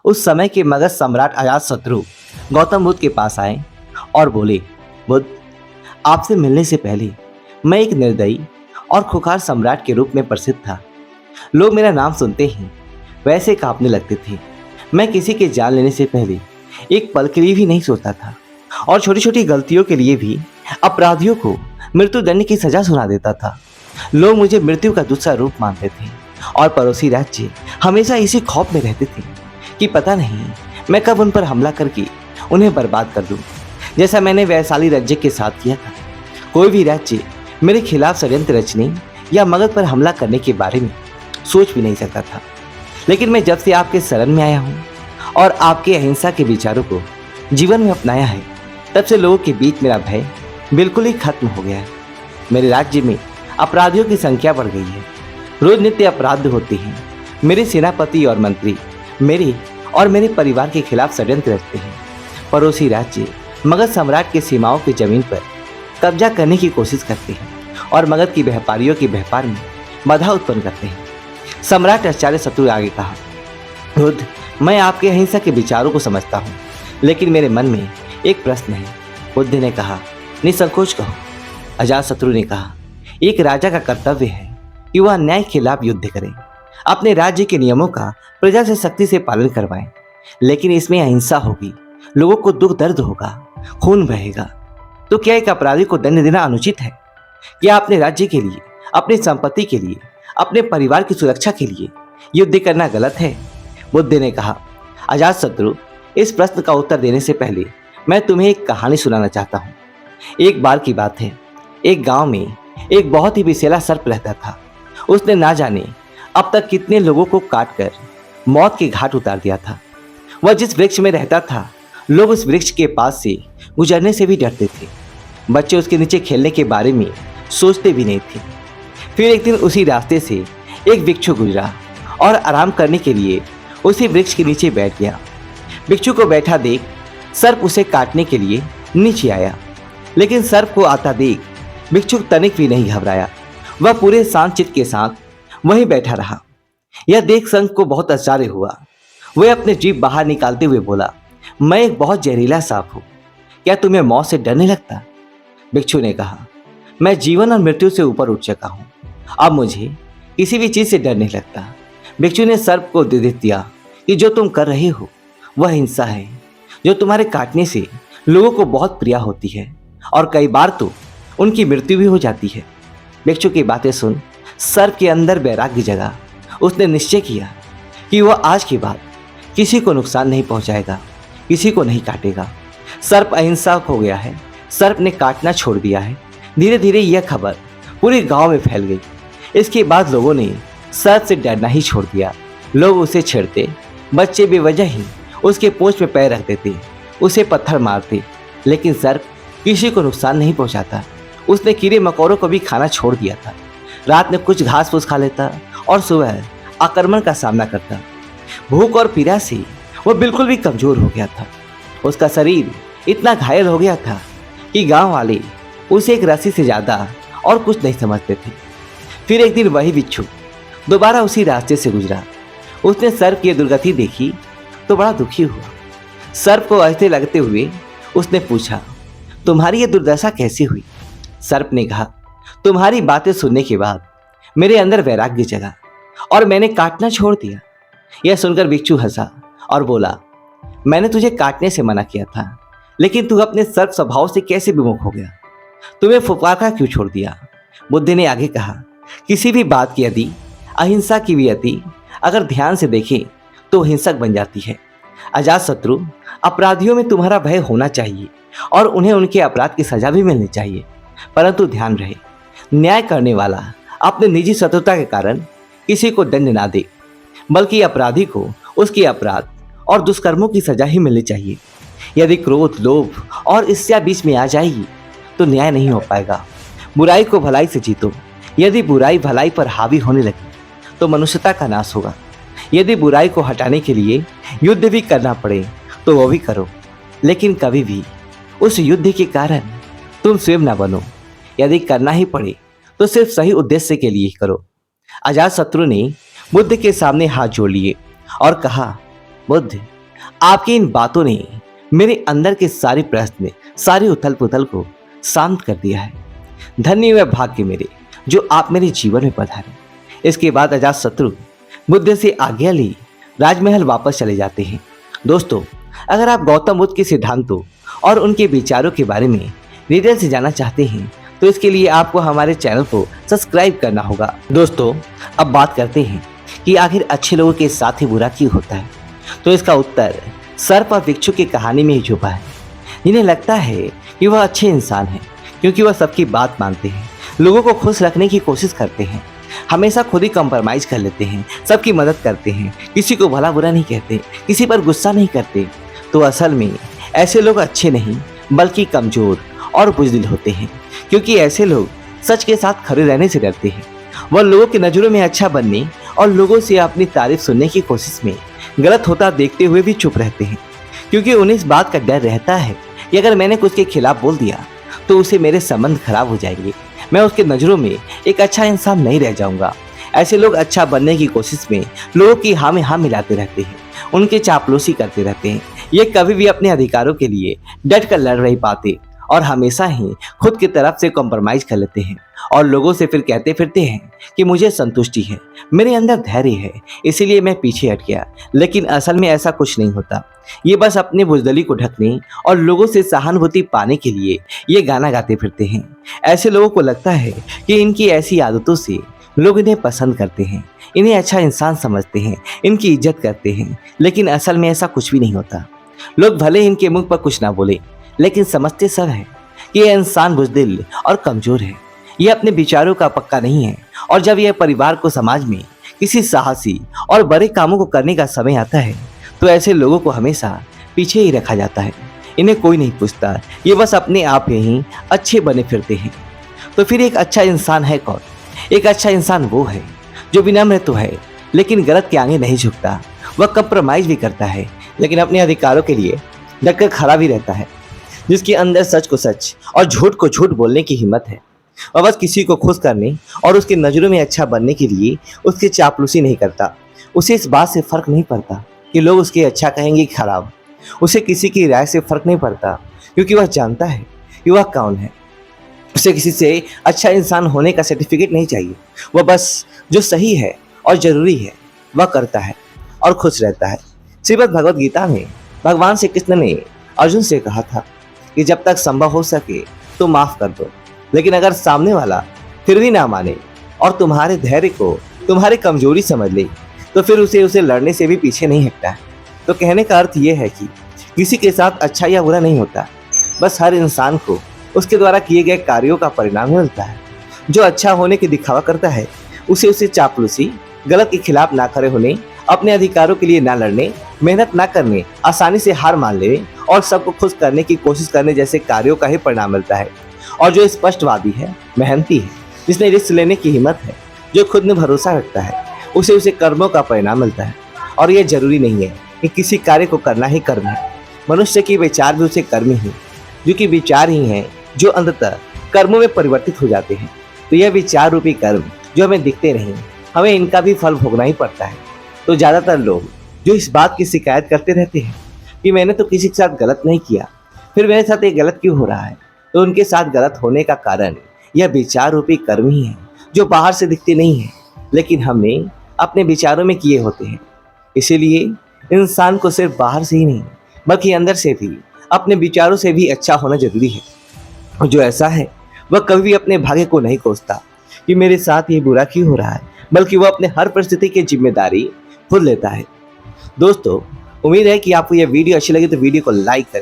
उस समय के मगध सम्राट अजातशत्रु गौतम बुद्ध के पास आए और बोले, बुद्ध, आपसे मिलने से पहले मैं एक निर्दयी और खुखार सम्राट के रूप में प्रसिद्ध था। लोग मेरा नाम सुनते ही वैसे कांपने लगते थे। मैं किसी के जान लेने से पहले एक पल के लिए भी नहीं सोचता था और छोटी छोटी गलतियों के लिए भी अपराधियों को मृत्युदंड की सजा सुना देता था। लोग मुझे मृत्यु का दूसरा रूप मानते थे और पड़ोसी राज्य हमेशा इसी खौफ में रहते थे कि पता नहीं मैं कब उन पर हमला करके उन्हें बर्बाद कर दूं, जैसा मैंने वैशाली राज्य के साथ किया था। कोई भी राज्य मेरे खिलाफ षड्यंत्र रचने या मगध पर हमला करने के बारे में सोच भी नहीं सकता था। लेकिन मैं जब से आपके शरण में आया हूँ और आपके अहिंसा के विचारों को जीवन में अपनाया है, तब से लोगों के बीच मेरा भय बिल्कुल ही खत्म हो गया है। मेरे राज्य में अपराधियों की संख्या बढ़ गई है। रोज नित्य अपराध होते हैं। मेरे सेनापति और मंत्री मेरे और मेरे परिवार के खिलाफ षड्यंत्र रचते हैं। पड़ोसी राज्य मगध सम्राट के सीमाओं की जमीन पर कब्जा करने की कोशिश करते हैं और मगध की व्यापारियों के व्यापार में बाधा उत्पन्न करते हैं। सम्राट अजातशत्रु आगे कहा, बुद्ध, मैं आपके अहिंसा के विचारों को समझता हूँ, लेकिन मेरे मन में एक प्रश्न है। बुद्ध ने कहा, निसंकोच कहो। अजातशत्रु ने कहा, एक राजा का कर्तव्य है कि वह अन्याय के खिलाफ युद्ध करे, अपने राज्य के नियमों का प्रजा से सख्ती से पालन करवाएं। लेकिन इसमें अहिंसा होगी, लोगों को दुख दर्द होगा, खून बहेगा। तो क्या एक अपराधी को दंड देना अनुचित है? क्या अपने राज्य के लिए, अपनी संपत्ति के लिए, अपने परिवार की सुरक्षा के लिए युद्ध करना गलत है? बुद्ध ने कहा, अजातशत्रु, इस प्रश्न का उत्तर देने से पहले मैं तुम्हें एक कहानी सुनाना चाहता हूँ। एक बार की बात है, एक गांव में एक बहुत ही विषैला सर्प रहता था। उसने ना जाने अब तक कितने लोगों को काटकर मौत के घाट उतार दिया था। वह जिस वृक्ष में रहता था, लोग उस वृक्ष के पास से गुजरने से भी डरते थे। बच्चे उसके नीचे खेलने के बारे में सोचते भी नहीं थे। फिर एक दिन उसी रास्ते से एक भिक्षु गुजरा और आराम करने के लिए उसी वृक्ष के नीचे बैठ गया। भिक्षु को बैठा देख सर्प उसे काटने के लिए नीचे आया, लेकिन सर्प को आता देख भिक्षु तनिक भी नहीं घबराया। वह पूरे शांत चित्त के साथ वहीं बैठा रहा। यह देख संत को बहुत आश्चर्य हुआ। वह अपने जीभ बाहर निकालते हुए बोला, मैं एक बहुत जहरीला सांप हूँ, क्या तुम्हें मौत से डर नहीं लगता? भिक्षु ने कहा, मैं जीवन और मृत्यु से ऊपर उठ चुका हूँ, अब मुझे किसी भी चीज से डर नहीं लगता। भिक्षु ने सर्प को दे दिया कि जो तुम कर रहे हो वह हिंसा है, जो तुम्हारे काटने से लोगों को बहुत प्रिय होती है और कई बार तो उनकी मृत्यु भी हो जाती है। भिक्षु की बातें सुन सर्प के अंदर वैराग्य जगा। उसने निश्चय किया कि वह आज के बाद किसी को नुकसान नहीं पहुंचाएगा, किसी को नहीं काटेगा। सर्प अहिंसक हो गया है। सर्प ने काटना छोड़ दिया है। धीरे धीरे यह खबर पूरे गांव में फैल गई। इसके बाद लोगों ने सर्प से डरना ही छोड़ दिया। लोग उसे छेड़ते, बच्चे बेवजह ही उसके पूंछ में पैर रखते थे, उसे पत्थर मारते, लेकिन सर्प किसी को नुकसान नहीं पहुंचाता। उसने कीड़े मकोड़ों को भी खाना छोड़ दिया था। रात में कुछ घास फूस खा लेता और सुबह आक्रमण का सामना करता। भूख और पीड़ा से वह बिल्कुल भी कमजोर हो गया था। उसका शरीर इतना घायल हो गया था कि गांव वाले उसे एक रस्सी से ज्यादा और कुछ नहीं समझते थे। फिर एक दिन वही बिच्छू दोबारा उसी रास्ते से गुजरा। उसने सर्प की दुर्गति देखी तो बड़ा दुखी हुआ। सर्प को ऐसे लगते हुए उसने पूछा, तुम्हारी ये दुर्दशा कैसी हुई? सर्प ने कहा, तुम्हारी बातें सुनने के बाद मेरे अंदर वैराग्य जगा और मैंने काटना छोड़ दिया। यह सुनकर भिक्षु हंसा और बोला, मैंने तुझे काटने से मना किया था, लेकिन तू अपने सर्प स्वभाव से कैसे विमुख हो गया? तुम्हें फुफकार क्यों छोड़ दिया? बुद्ध ने आगे कहा, किसी भी बात की यदि अहिंसा की भी यदि अगर ध्यान से देखें तो हिंसक बन जाती है। अजातशत्रु, अपराधियों में तुम्हारा भय होना चाहिए और उन्हें उनके अपराध की सजा भी मिलनी चाहिए, परंतु ध्यान रहे, न्याय करने वाला अपने निजी शत्रुता के कारण किसी को दंड ना दे, बल्कि अपराधी को उसके अपराध और दुष्कर्मों की सजा ही मिलनी चाहिए। यदि क्रोध, लोभ और ईर्ष्या बीच में आ जाएगी तो न्याय नहीं हो पाएगा। बुराई को भलाई से जीतो। यदि बुराई भलाई पर हावी होने लगी तो मनुष्यता का नाश होगा। यदि बुराई को हटाने के लिए युद्ध भी करना पड़े तो वो भी करो, लेकिन कभी भी उस युद्ध के कारण तुम स्वयं ना बनो। यदि करना ही पड़े तो सिर्फ सही उद्देश्य के लिए करो। अजातशत्रु ने बुद्ध के सामने हाथ जोड़ लिए और कहा, बुद्ध, आपकी इन बातों ने मेरे अंदर के सारे प्रश्न, सारी उथल पुथल को शांत कर दिया है। धन्य हुए भाग्य मेरे जो आप मेरे जीवन में पधारे। इसके बाद अजातशत्रु बुद्ध से आज्ञा ली राजमहल वापस चले जाते हैं। दोस्तों, अगर आप गौतम बुद्ध के सिद्धांतों और उनके विचारों के बारे में डिटेल से जानना चाहते हैं तो इसके लिए आपको हमारे चैनल को सब्सक्राइब करना होगा। दोस्तों, अब बात करते हैं कि आखिर अच्छे लोगों के साथ ही बुरा क्यों होता है। तो इसका उत्तर सर्प और भिक्षु की कहानी में ही छुपा है। जिन्हें लगता है कि वह अच्छे इंसान हैं क्योंकि वह सबकी बात मानते हैं, लोगों को खुश रखने की कोशिश करते हैं, हमेशा खुद ही कॉम्प्रोमाइज कर लेते हैं, सबकी मदद करते हैं, किसी को भला बुरा नहीं कहते, किसी पर गुस्सा नहीं करते, तो असल में ऐसे लोग अच्छे नहीं बल्कि कमजोर और बुज़दिल होते हैं। क्योंकि ऐसे लोग सच के साथ खड़े रहने से डरते हैं। वह लोगों की नज़रों में अच्छा बनने और लोगों से अपनी तारीफ सुनने की कोशिश में गलत होता देखते हुए भी चुप रहते हैं। क्योंकि उन्हें इस बात का डर रहता है कि अगर मैंने कुछ के खिलाफ बोल दिया तो उसे मेरे संबंध खराब हो जाएंगे, मैं उसके नज़रों में एक अच्छा इंसान नहीं रह जाऊंगा। ऐसे लोग अच्छा बनने की कोशिश में लोगों की हाँ में हाँ मिलाते रहते हैं, उनकी चापलूसी करते रहते हैं। ये कभी भी अपने अधिकारों के लिए डट कर लड़ नहीं पाते और हमेशा ही खुद की तरफ से कॉम्प्रोमाइज कर लेते हैं और लोगों से फिर कहते फिरते हैं कि मुझे संतुष्टि है, मेरे अंदर धैर्य है, इसीलिए मैं पीछे हट गया। लेकिन असल में ऐसा कुछ नहीं होता। ये बस अपनी बुज़दिली को ढकने और लोगों से सहानुभूति पाने के लिए ये गाना गाते फिरते हैं। ऐसे लोगों को लगता है कि इनकी ऐसी आदतों से लोग इन्हें पसंद करते हैं, इन्हें अच्छा इंसान समझते हैं, इनकी इज्जत करते हैं। लेकिन असल में ऐसा कुछ भी नहीं होता। लोग भले इनके मुख पर कुछ ना बोले लेकिन समझते सब है कि यह इंसान बुज़दिल और कमजोर है, यह अपने विचारों का पक्का नहीं है। और जब यह परिवार को समाज में किसी साहसी और बड़े कामों को करने का समय आता है तो ऐसे लोगों को हमेशा पीछे ही रखा जाता है। इन्हें कोई नहीं पूछता, ये बस अपने आप ही अच्छे बने फिरते हैं। तो फिर एक अच्छा इंसान है कौन? एक अच्छा इंसान वो है जो विनम्र तो है लेकिन गलत के आगे नहीं झुकता। वह कंप्रोमाइज भी करता है लेकिन अपने अधिकारों के लिए डटकर खड़ा भी रहता है, जिसके अंदर सच को सच और झूठ को झूठ बोलने की हिम्मत है। वह बस किसी को खुश करने और उसकी नज़रों में अच्छा बनने के लिए उसकी चापलूसी नहीं करता। उसे इस बात से फर्क नहीं पड़ता कि लोग उसके अच्छा कहेंगे कि खराब। उसे किसी की राय से फर्क नहीं पड़ता क्योंकि वह जानता है कि वह कौन है। उसे किसी से अच्छा इंसान होने का सर्टिफिकेट नहीं चाहिए। वह बस जो सही है और ज़रूरी है वह करता है और खुश रहता है। श्रीमद् भगवद गीता में भगवान श्री कृष्ण ने अर्जुन से कहा था कि जब तक संभव हो सके तो माफ़ कर दो, लेकिन अगर सामने वाला फिर भी ना माने और तुम्हारे धैर्य को तुम्हारी कमजोरी समझ ले तो फिर उसे लड़ने से भी पीछे नहीं हटता है। तो कहने का अर्थ ये है कि किसी के साथ अच्छा या बुरा नहीं होता, बस हर इंसान को उसके द्वारा किए गए कार्यों का परिणाम मिलता है। जो अच्छा होने की दिखावा करता है उसे चापलूसी, गलत के खिलाफ ना खड़े होने, अपने अधिकारों के लिए ना लड़ने, मेहनत ना करने, आसानी से हार मान लेने और सबको खुश करने की कोशिश करने जैसे कार्यों का ही परिणाम मिलता है। और जो स्पष्टवादी है, मेहनती है, जिसने रिस्क लेने की हिम्मत है, जो खुद में भरोसा रखता है, उसे कर्मों का परिणाम मिलता है। और यह जरूरी नहीं है कि किसी कार्य को करना ही कर्म है। मनुष्य की विचार भी उसे कर्म ही, जो कि विचार ही हैं जो अंततः कर्मों में परिवर्तित हो जाते हैं। तो यह विचार रूपी कर्म जो हमें दिखते नहीं, हमें इनका भी फल भोगना ही पड़ता है। तो ज़्यादातर लोग जो इस बात की शिकायत करते रहते हैं कि मैंने तो किसी के साथ गलत नहीं किया, फिर मेरे साथ ये गलत क्यों हो रहा है, तो उनके साथ गलत होने का कारण यह विचार रूपी कर्म ही है जो बाहर से दिखते नहीं है लेकिन हमने अपने विचारों में किए होते हैं। इसीलिए इंसान को सिर्फ बाहर से ही नहीं बल्कि अंदर से भी अपने विचारों से भी अच्छा होना जरूरी है। और जो ऐसा है वह कभी भी अपने भाग्य को नहीं कोसता कि मेरे साथ ये बुरा क्यों हो रहा है, बल्कि वह अपने हर परिस्थिति की जिम्मेदारी खुद लेता है। दोस्तों, उम्मीद है कि आपको यह वीडियो अच्छी लगी तो वीडियो को लाइक करें।